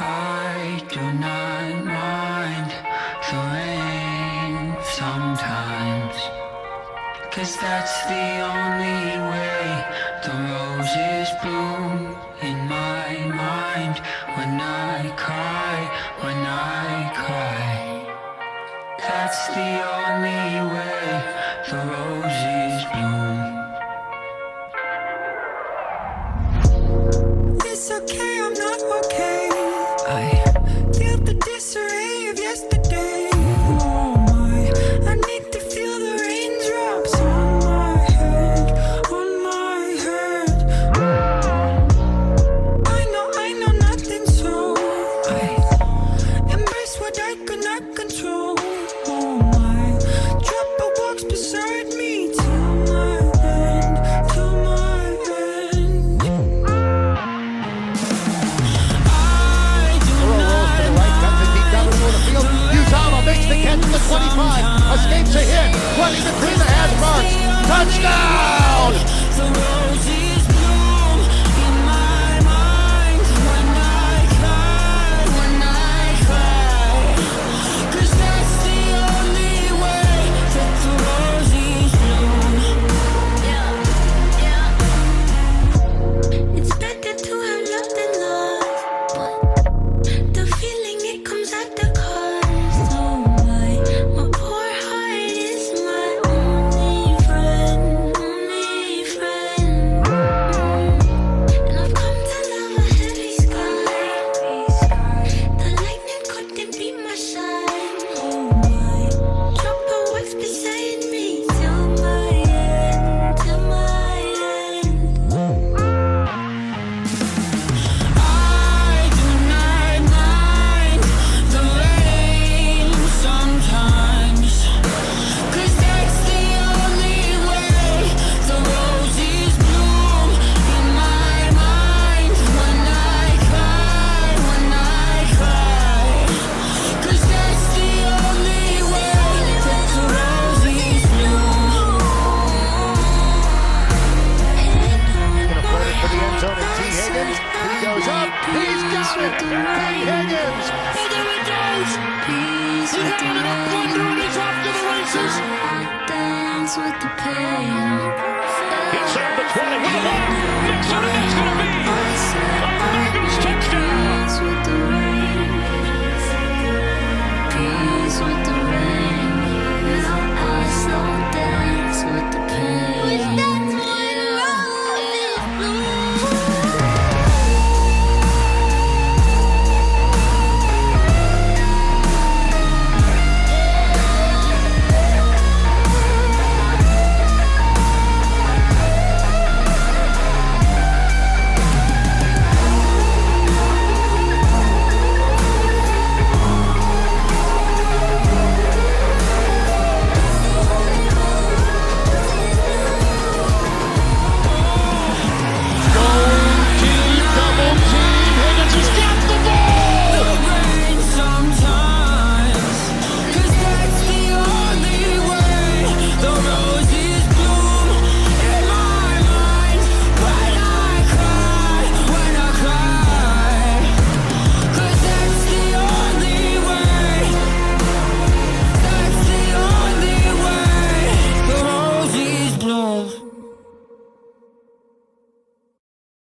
I do not mind the rain sometimes, 'cause that's the only way the roses bloom in my mind. When I cry, that's the only way the roses bloom. It's okay, I'm not okay. I feel the disarray of yesterday. Oh my, I need to feel the raindrops on my head, on my head. I know nothing, so I embrace what I could not control. Oh my, trouble walks beside me till my end, till my end. Makes the catch at the 25, escapes a hit, running between the hash marks, touchdown! The roses bloom in my mind when I cry, 'cause that's the only way that the roses bloom. Yeah. It's better to have loved than lost, but the feeling it comes at the cost. With the pain. Inside the 20, with the ball, looks at it, it's going to be a Bengals touchdown.